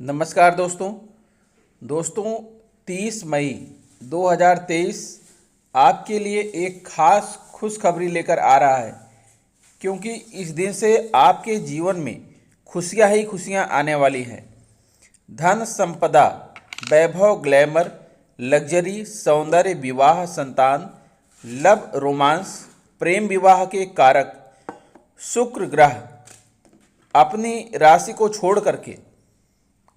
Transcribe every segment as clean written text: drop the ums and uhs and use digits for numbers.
नमस्कार दोस्तों 30 मई 2023 आपके लिए एक खास खुशखबरी लेकर आ रहा है, क्योंकि इस दिन से आपके जीवन में खुशियां ही खुशियां आने वाली हैं। धन संपदा, वैभव, ग्लैमर, लग्जरी, सौंदर्य, विवाह, संतान, लव, रोमांस, प्रेम विवाह के कारक शुक्र ग्रह अपनी राशि को छोड़ करके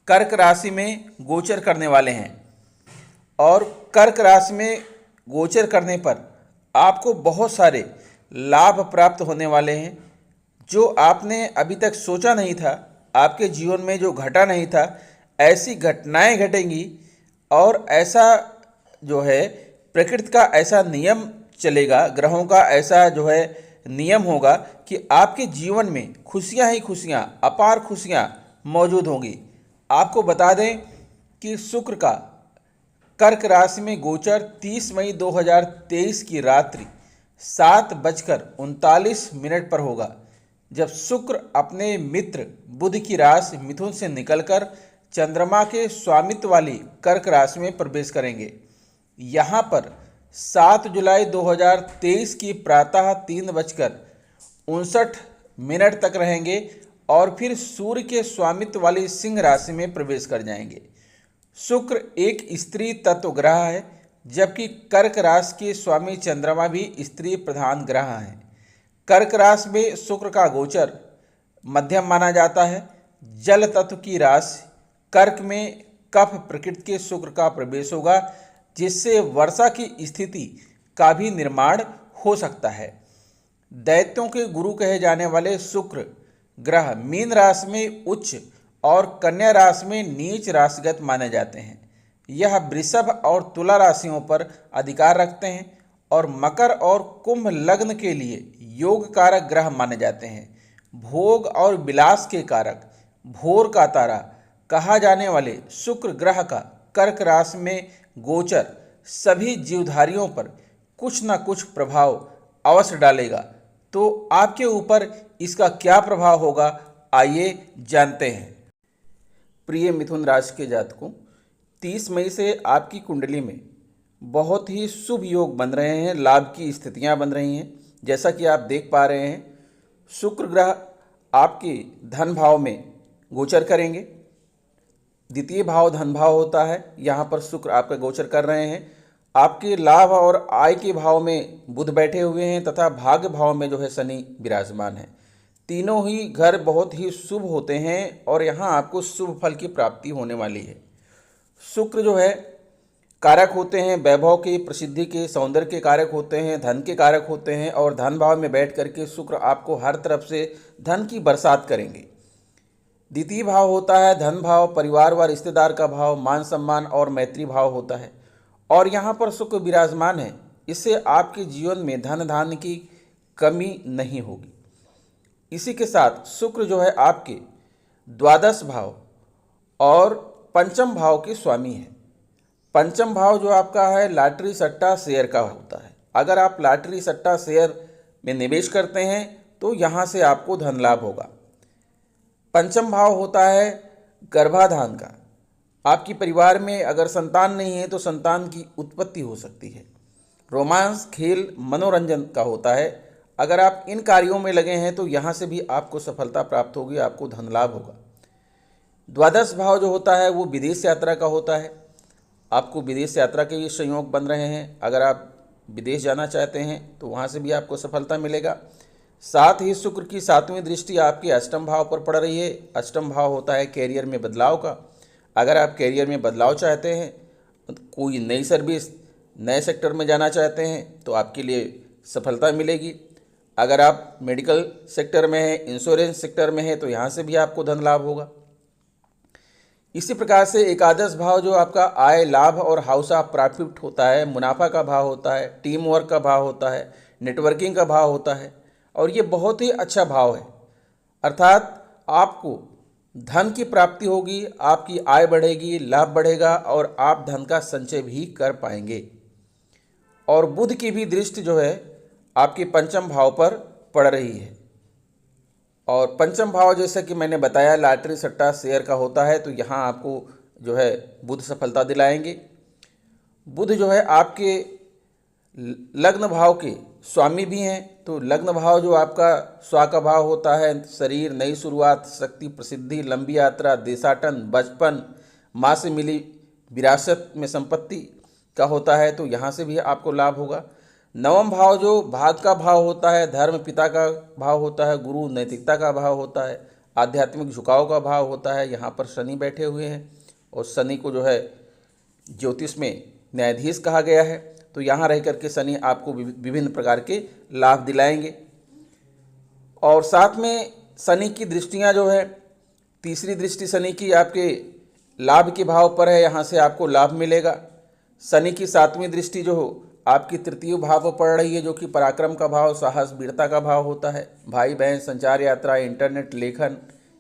कर्क राशि में गोचर करने वाले हैं। और कर्क राशि में गोचर करने पर आपको बहुत सारे लाभ प्राप्त होने वाले हैं। जो आपने अभी तक सोचा नहीं था, आपके जीवन में जो घटा नहीं था, ऐसी घटनाएं घटेंगी। और ऐसा जो है प्रकृति का ऐसा नियम चलेगा, ग्रहों का ऐसा जो है नियम होगा कि आपके जीवन में खुशियां ही खुशियां, अपार खुशियां मौजूद होंगी। आपको बता दें कि शुक्र का कर्क राशि में गोचर 30 मई 2023 की रात्रि 7:39 पर होगा, जब शुक्र अपने मित्र बुध की राशि मिथुन से निकलकर चंद्रमा के स्वामित्व वाली कर्क राशि में प्रवेश करेंगे। यहाँ पर 7 जुलाई 2023 की प्रातः 3:59 तक रहेंगे और फिर सूर्य के स्वामित्व वाली सिंह राशि में प्रवेश कर जाएंगे। शुक्र एक स्त्री तत्व ग्रह है, जबकि कर्क राशि के स्वामी चंद्रमा भी स्त्री प्रधान ग्रह हैं। कर्क राशि में शुक्र का गोचर मध्यम माना जाता है। जल तत्व की राशि कर्क में कफ प्रकृति के शुक्र का प्रवेश होगा, जिससे वर्षा की स्थिति का भी निर्माण हो सकता है। दैत्यों के गुरु कहे जाने वाले शुक्र ग्रह मीन राशि में उच्च और कन्या राशि में नीच राशिगत माने जाते हैं। यह वृषभ और तुला राशियों पर अधिकार रखते हैं और मकर और कुंभ लग्न के लिए योग कारक ग्रह माने जाते हैं। भोग और विलास के कारक भोर का तारा कहा जाने वाले शुक्र ग्रह का कर्क राशि में गोचर सभी जीवधारियों पर कुछ न कुछ प्रभाव अवश्य डालेगा। तो आपके ऊपर इसका क्या प्रभाव होगा, आइए जानते हैं। प्रिय मिथुन राशि के जातकों, 30 मई से आपकी कुंडली में बहुत ही शुभ योग बन रहे हैं, लाभ की स्थितियां बन रही हैं। जैसा कि आप देख पा रहे हैं, शुक्र ग्रह आपके धन भाव में गोचर करेंगे। द्वितीय भाव धन भाव होता है, यहाँ पर शुक्र आपका गोचर कर रहे हैं। आपके लाभ और आय के भाव में बुध बैठे हुए हैं तथा भाग्य भाव में जो है शनि विराजमान है। तीनों ही घर बहुत ही शुभ होते हैं और यहाँ आपको शुभ फल की प्राप्ति होने वाली है। शुक्र जो है कारक होते हैं वैभव के, प्रसिद्धि के, सौंदर्य के कारक होते हैं, धन के कारक होते हैं। और धन भाव में बैठ करके शुक्र आपको हर तरफ से धन की बरसात करेंगे। द्वितीय भाव होता है धन भाव, परिवार व रिश्तेदार का भाव, मान सम्मान और मैत्री भाव होता है। और यहाँ पर शुक्र विराजमान है, इससे आपके जीवन में धन धान्य की कमी नहीं होगी। इसी के साथ शुक्र जो है आपके द्वादश भाव और पंचम भाव के स्वामी है। पंचम भाव जो आपका है लॉटरी सट्टा शेयर का होता है। अगर आप लॉटरी सट्टा शेयर में निवेश करते हैं तो यहाँ से आपको धन लाभ होगा। पंचम भाव होता है गर्भाधान का। आपकी परिवार में अगर संतान नहीं है तो संतान की उत्पत्ति हो सकती है। रोमांस, खेल, मनोरंजन का होता है। अगर आप इन कार्यों में लगे हैं तो यहाँ से भी आपको सफलता प्राप्त होगी, आपको धन लाभ होगा। द्वादश भाव जो होता है वो विदेश यात्रा का होता है। आपको विदेश यात्रा के भी संयोग बन रहे हैं। अगर आप विदेश जाना चाहते हैं तो वहाँ से भी आपको सफलता मिलेगा। साथ ही शुक्र की 7वीं दृष्टि आपके अष्टम भाव पर पड़ रही है। अष्टम भाव होता है कैरियर में बदलाव का। अगर आप कैरियर में बदलाव चाहते हैं, कोई नई सर्विस, नए सेक्टर में जाना चाहते हैं तो आपके लिए सफलता मिलेगी। अगर आप मेडिकल सेक्टर में हैं, इंश्योरेंस सेक्टर में हैं तो यहाँ से भी आपको धन लाभ होगा। इसी प्रकार से एकादश भाव जो आपका आय, लाभ और हाउस ऑफ प्रॉफिट होता है, मुनाफा का भाव होता है, टीम वर्क का भाव होता है, नेटवर्किंग का भाव होता है। और ये बहुत ही अच्छा भाव है, अर्थात आपको धन की प्राप्ति होगी, आपकी आय बढ़ेगी, लाभ बढ़ेगा और आप धन का संचय भी कर पाएंगे। और बुध की भी दृष्टि जो है आपके पंचम भाव पर पड़ रही है। और पंचम भाव जैसा कि मैंने बताया लॉटरी सट्टा शेयर का होता है, तो यहाँ आपको जो है बुध सफलता दिलाएंगे। बुध जो है आपके लग्न भाव के स्वामी भी हैं, तो लग्न भाव जो आपका स्वा का भाव होता है, शरीर, नई शुरुआत, शक्ति, प्रसिद्धि, लंबी यात्रा, देशाटन, बचपन, माँ से मिली विरासत में संपत्ति का होता है, तो यहाँ से भी आपको लाभ होगा। नवम भाव जो भाग का भाव होता है, धर्म, पिता का भाव होता है, गुरु, नैतिकता का भाव होता है, आध्यात्मिक झुकाव का भाव होता है, यहाँ पर शनि बैठे हुए हैं और शनि को जो है ज्योतिष में न्यायाधीश कहा गया है, तो यहाँ रह करके शनि आपको विभिन्न प्रकार के लाभ दिलाएंगे। और साथ में शनि की दृष्टियाँ जो है, तीसरी दृष्टि शनि की आपके लाभ के भाव पर है, यहाँ से आपको लाभ मिलेगा। शनि की सातवीं दृष्टि जो हो आपकी तृतीय भाव पर पड़ रही है, जो कि पराक्रम का भाव, साहस, वीरता का भाव होता है। भाई बहन, संचार, यात्रा, इंटरनेट, लेखन,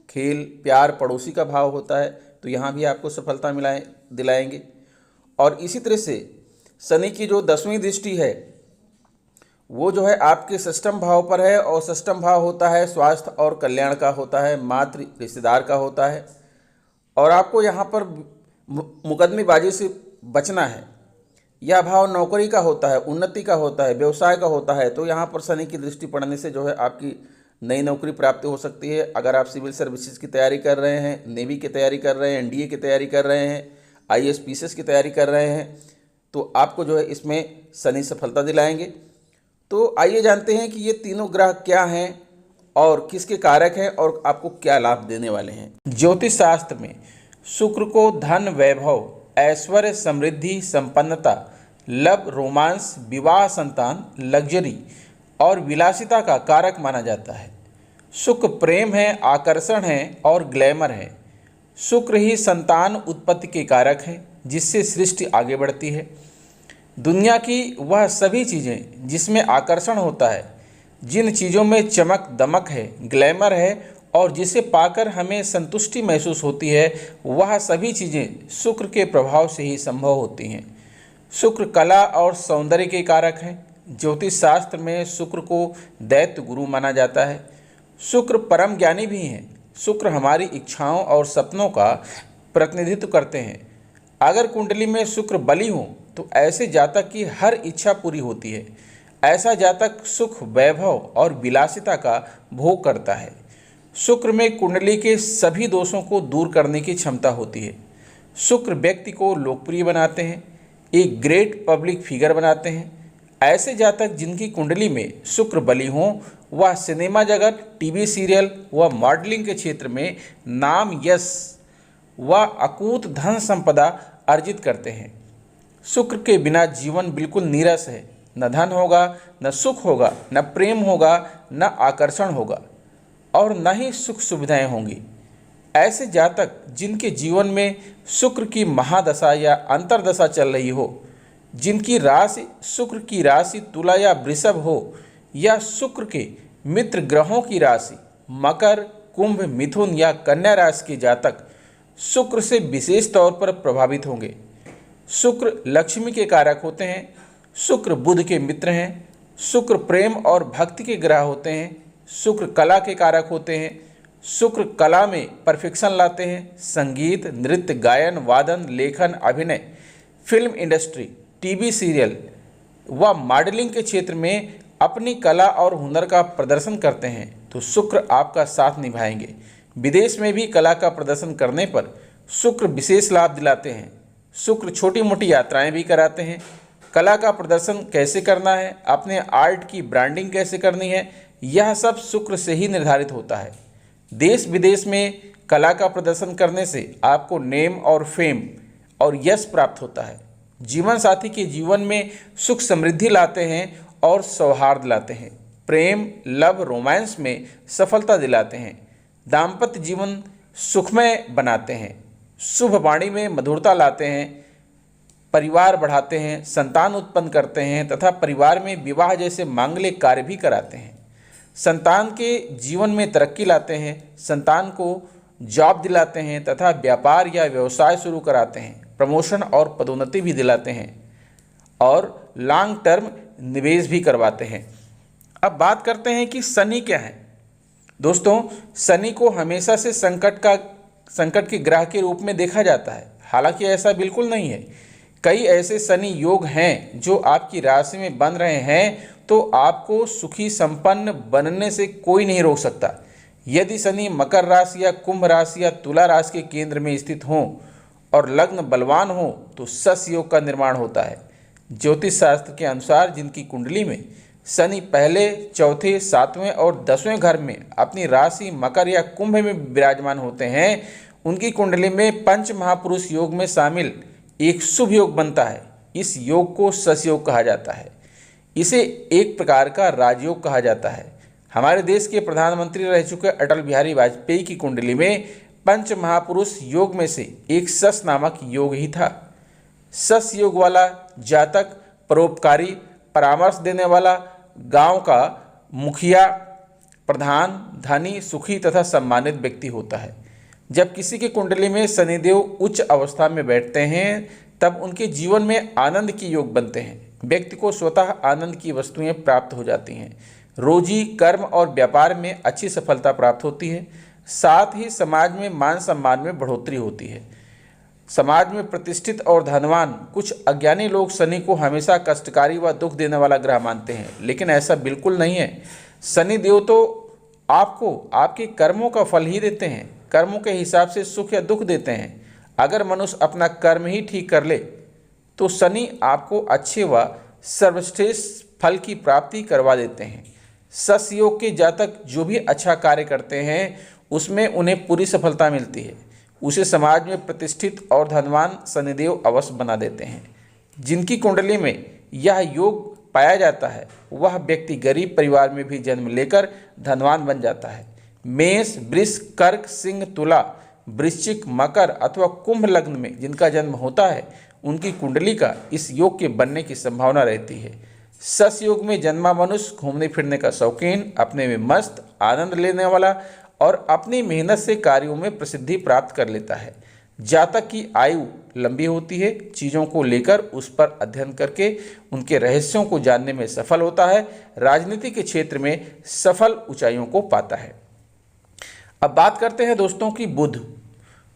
खेल, प्यार, पड़ोसी का भाव होता है, तो यहाँ भी आपको सफलता दिलाएंगे। और इसी तरह से शनि की जो 10वीं दृष्टि है वो जो है आपके षष्ठम भाव पर है, और षष्ठम भाव होता है स्वास्थ्य और कल्याण का होता है, मातृ, रिश्तेदार का होता है। और आपको यहाँ पर मुकदमेबाजी से बचना है। यह भाव नौकरी का होता है, उन्नति का होता है, व्यवसाय का होता है, तो यहाँ पर शनि की दृष्टि पड़ने से जो है आपकी नई नौकरी प्राप्त हो सकती है। अगर आप सिविल सर्विसेज की तैयारी कर रहे हैं, नेवी की तैयारी कर रहे हैं, एनडीए की तैयारी कर रहे हैं, आईएएस पीसीएस की तैयारी कर रहे हैं, तो आपको जो है इसमें शनि सफलता दिलाएंगे। तो आइए जानते हैं कि ये तीनों ग्रह क्या हैं और किसके कारक हैं और आपको क्या लाभ देने वाले हैं। ज्योतिष शास्त्र में शुक्र को धन, वैभव, ऐश्वर्य, समृद्धि, संपन्नता, लव, रोमांस, विवाह, संतान, लग्जरी और विलासिता का कारक माना जाता है। शुक्र प्रेम है, आकर्षण है और ग्लैमर है। शुक्र ही संतान उत्पत्ति के कारक है, जिससे सृष्टि आगे बढ़ती है। दुनिया की वह सभी चीज़ें जिसमें आकर्षण होता है, जिन चीज़ों में चमक दमक है, ग्लैमर है और जिसे पाकर हमें संतुष्टि महसूस होती है, वह सभी चीज़ें शुक्र के प्रभाव से ही संभव होती हैं। शुक्र कला और सौंदर्य के कारक हैं। ज्योतिष शास्त्र में शुक्र को दैत्य गुरु माना जाता है। शुक्र परम ज्ञानी भी हैं। शुक्र हमारी इच्छाओं और सपनों का प्रतिनिधित्व करते हैं। अगर कुंडली में शुक्र बली हो तो ऐसे जातक की हर इच्छा पूरी होती है। ऐसा जातक सुख, वैभव और विलासिता का भोग करता है। शुक्र में कुंडली के सभी दोषों को दूर करने की क्षमता होती है। शुक्र व्यक्ति को लोकप्रिय बनाते हैं, एक ग्रेट पब्लिक फिगर बनाते हैं। ऐसे जातक जिनकी कुंडली में शुक्र बली हों, वह सिनेमा जगत, टीवी सीरियल व मॉडलिंग के क्षेत्र में नाम, यश व अकूत धन संपदा अर्जित करते हैं। शुक्र के बिना जीवन बिल्कुल नीरस है। न धन होगा, न सुख होगा, न प्रेम होगा, न आकर्षण होगा और न ही सुख सुविधाएं होंगी। ऐसे जातक जिनके जीवन में शुक्र की महादशा या अंतर्दशा चल रही हो, जिनकी राशि शुक्र की राशि तुला या वृषभ हो, या शुक्र के मित्र ग्रहों की राशि मकर, कुंभ, मिथुन या कन्या राशि के जातक शुक्र से विशेष तौर पर प्रभावित होंगे। शुक्र लक्ष्मी के कारक होते हैं। शुक्र बुध के मित्र हैं। शुक्र प्रेम और भक्ति के ग्रह होते हैं। शुक्र कला के कारक होते हैं। शुक्र कला में परफेक्शन लाते हैं। संगीत, नृत्य, गायन, वादन, लेखन, अभिनय, फिल्म इंडस्ट्री, टीवी सीरियल व मॉडलिंग के क्षेत्र में अपनी कला और हुनर का प्रदर्शन करते हैं, तो शुक्र आपका साथ निभाएंगे। विदेश में भी कला का प्रदर्शन करने पर शुक्र विशेष लाभ दिलाते हैं। शुक्र छोटी मोटी यात्राएं भी कराते हैं। कला का प्रदर्शन कैसे करना है, अपने आर्ट की ब्रांडिंग कैसे करनी है, यह सब शुक्र से ही निर्धारित होता है। देश विदेश में कला का प्रदर्शन करने से आपको नेम और फेम और यश प्राप्त होता है। जीवन साथी के जीवन में सुख समृद्धि लाते हैं और सौहार्द लाते हैं। प्रेम, लव, रोमांस में सफलता दिलाते हैं। दाम्पत्य जीवन सुखमय बनाते हैं। शुभ वाणी में मधुरता लाते हैं। परिवार बढ़ाते हैं, संतान उत्पन्न करते हैं तथा परिवार में विवाह जैसे मांगलिक कार्य भी कराते हैं। संतान के जीवन में तरक्की लाते हैं। संतान को जॉब दिलाते हैं तथा व्यापार या व्यवसाय शुरू कराते हैं। प्रमोशन और पदोन्नति भी दिलाते हैं और लॉन्ग टर्म निवेश भी करवाते हैं। अब बात करते हैं कि शनि क्या है। दोस्तों, शनि को हमेशा से संकट के ग्रह के रूप में देखा जाता है। हालांकि ऐसा बिल्कुल नहीं है। कई ऐसे शनि योग हैं जो आपकी राशि में बन रहे हैं, तो आपको सुखी संपन्न बनने से कोई नहीं रोक सकता। यदि शनि मकर राशि या कुंभ राशि या तुला राशि के केंद्र में स्थित हो और लग्न बलवान हो तो सस योग का निर्माण होता है। ज्योतिष शास्त्र के अनुसार जिनकी कुंडली में शनि पहले, चौथे, सातवें और 10वें घर में अपनी राशि मकर या कुंभ में विराजमान होते हैं, उनकी कुंडली में पंच महापुरुष योग में शामिल एक शुभ योग बनता है। इस योग को सस योग कहा जाता है। इसे एक प्रकार का राजयोग कहा जाता है। हमारे देश के प्रधानमंत्री रह चुके अटल बिहारी वाजपेयी की कुंडली में पंच महापुरुष योग में से एक सस नामक योग ही था। सस योग वाला जातक परोपकारी, परामर्श देने वाला, गांव का मुखिया, प्रधान, धनी, सुखी तथा सम्मानित व्यक्ति होता है। जब किसी की कुंडली में शनिदेव उच्च अवस्था में बैठते हैं तब उनके जीवन में आनंद की योग बनते हैं। व्यक्ति को स्वतः आनंद की वस्तुएं प्राप्त हो जाती हैं। रोजी, कर्म और व्यापार में अच्छी सफलता प्राप्त होती है। साथ ही समाज में मान सम्मान में बढ़ोतरी होती है। समाज में प्रतिष्ठित और धनवान कुछ अज्ञानी लोग शनि को हमेशा कष्टकारी व दुख देने वाला ग्रह मानते हैं, लेकिन ऐसा बिल्कुल नहीं है। शनि देव तो आपको आपके कर्मों का फल ही देते हैं। कर्मों के हिसाब से सुख या दुख देते हैं। अगर मनुष्य अपना कर्म ही ठीक कर ले तो शनि आपको अच्छे व सर्वश्रेष्ठ फल की प्राप्ति करवा देते हैं। सस योग के जातक जो भी अच्छा कार्य करते हैं उसमें उन्हें पूरी सफलता मिलती है। उसे समाज में प्रतिष्ठित और धनवान शनिदेव अवश्य बना देते हैं। जिनकी कुंडली में यह योग पाया जाता है वह व्यक्ति गरीब परिवार में भी जन्म लेकर धनवान बन जाता है। मेष, वृष, कर्क, सिंह, तुला, वृश्चिक, मकर अथवा कुंभ लग्न में जिनका जन्म होता है उनकी कुंडली का इस योग के बनने की संभावना रहती है। सस योग में जन्मा मनुष्य घूमने फिरने का शौकीन, अपने में मस्त, आनंद लेने वाला और अपनी मेहनत से कार्यों में प्रसिद्धि प्राप्त कर लेता है। जातक की आयु लंबी होती है। चीज़ों को लेकर उस पर अध्ययन करके उनके रहस्यों को जानने में सफल होता है। राजनीति के क्षेत्र में सफल ऊंचाइयों को पाता है। अब बात करते हैं दोस्तों की बुध।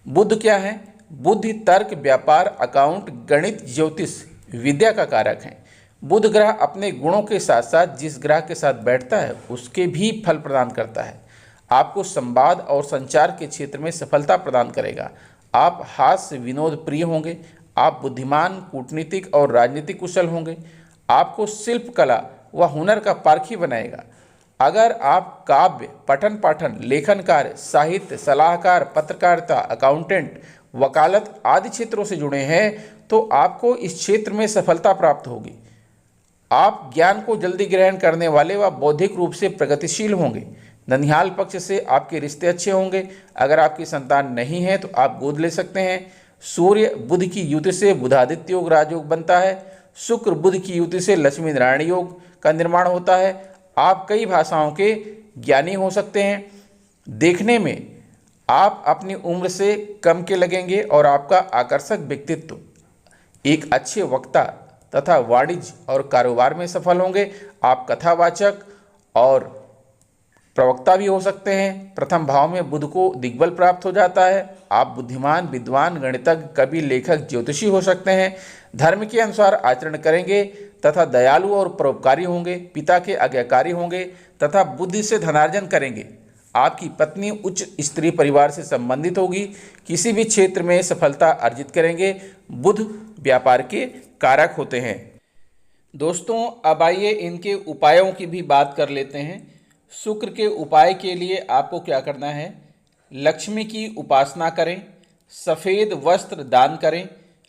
बुध क्या है? बुध ही तर्क, व्यापार, अकाउंट, गणित, ज्योतिष, विद्या का कारक है। बुध ग्रह अपने गुणों के साथ साथ जिस ग्रह के साथ बैठता है उसके भी फल प्रदान करता है। आपको संवाद और संचार के क्षेत्र में सफलता प्रदान करेगा। आप हास्य विनोद प्रिय होंगे। आप बुद्धिमान, कूटनीतिक और राजनीतिक कुशल होंगे। आपको शिल्प कला व हुनर का पारखी बनाएगा। अगर आप काव्य, पठन पाठन, लेखन कार्य, साहित्य, सलाहकार, पत्रकारिता, अकाउंटेंट, वकालत आदि क्षेत्रों से जुड़े हैं तो आपको इस क्षेत्र में सफलता प्राप्त होगी। आप ज्ञान को जल्दी ग्रहण करने वाले व बौद्धिक रूप से प्रगतिशील होंगे। ननिहाल पक्ष से आपके रिश्ते अच्छे होंगे। अगर आपकी संतान नहीं है तो आप गोद ले सकते हैं। सूर्य बुध की युति से बुधादित्य योग राजयोग बनता है। शुक्र बुध की युति से लक्ष्मी नारायण योग का निर्माण होता है। आप कई भाषाओं के ज्ञानी हो सकते हैं। देखने में आप अपनी उम्र से कम के लगेंगे और आपका आकर्षक व्यक्तित्व एक अच्छे वक्ता तथा वाणिज्य और कारोबार में सफल होंगे। आप कथावाचक और प्रवक्ता भी हो सकते हैं। प्रथम भाव में बुध को दिग्बल प्राप्त हो जाता है। आप बुद्धिमान, विद्वान, गणितज्ञ, कवि, लेखक, ज्योतिषी हो सकते हैं। धर्म के अनुसार आचरण करेंगे तथा दयालु और परोपकारी होंगे। पिता के आज्ञाकारी होंगे तथा बुद्धि से धनार्जन करेंगे। आपकी पत्नी उच्च स्त्री परिवार से संबंधित होगी। किसी भी क्षेत्र में सफलता अर्जित करेंगे। बुध व्यापार के कारक होते हैं। दोस्तों, अब आइए इनके उपायों की भी बात कर लेते हैं। शुक्र के उपाय के लिए आपको क्या करना है? लक्ष्मी की उपासना करें, सफ़ेद वस्त्र दान करें,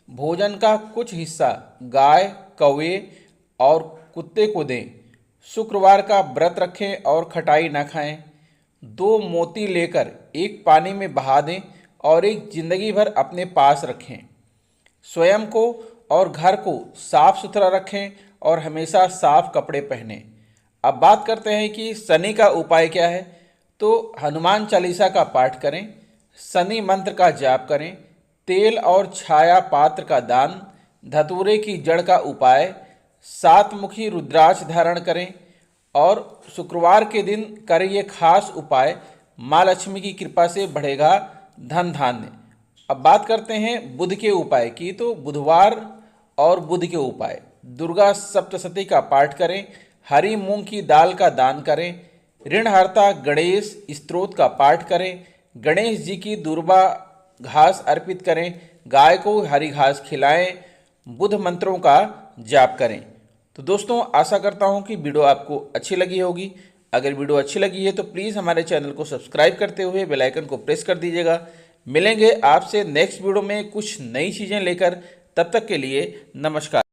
भोजन का कुछ हिस्सा गाय, कौवे और कुत्ते को दें। शुक्रवार का व्रत रखें और खटाई न खाएं। 2 मोती लेकर एक पानी में बहा दें और एक जिंदगी भर अपने पास रखें। स्वयं को और घर को साफ सुथरा रखें और हमेशा साफ कपड़े पहनें। अब बात करते हैं कि शनि का उपाय क्या है। तो हनुमान चालीसा का पाठ करें, शनि मंत्र का जाप करें, तेल और छाया पात्र का दान, धतूरे की जड़ का उपाय, 7 मुखी रुद्राक्ष धारण करें, और शुक्रवार के दिन करें ये खास उपाय, माँ लक्ष्मी की कृपा से बढ़ेगा धन धान्य। अब बात करते हैं बुध के उपाय की। तो बुधवार और बुध के उपाय, दुर्गा सप्तशती का पाठ करें, हरी मूंग की दाल का दान करें, ऋणहर्ता गणेश स्तोत्र का पाठ करें, गणेश जी की दुर्वा घास अर्पित करें, गाय को हरी घास खिलाएं, बुध मंत्रों का जाप करें। तो दोस्तों, आशा करता हूं कि वीडियो आपको अच्छी लगी होगी। अगर वीडियो अच्छी लगी है तो प्लीज़ हमारे चैनल को सब्सक्राइब करते हुए बेल आइकन को प्रेस कर दीजिएगा। मिलेंगे आपसे नेक्स्ट वीडियो में कुछ नई चीज़ें लेकर। तब तक के लिए नमस्कार।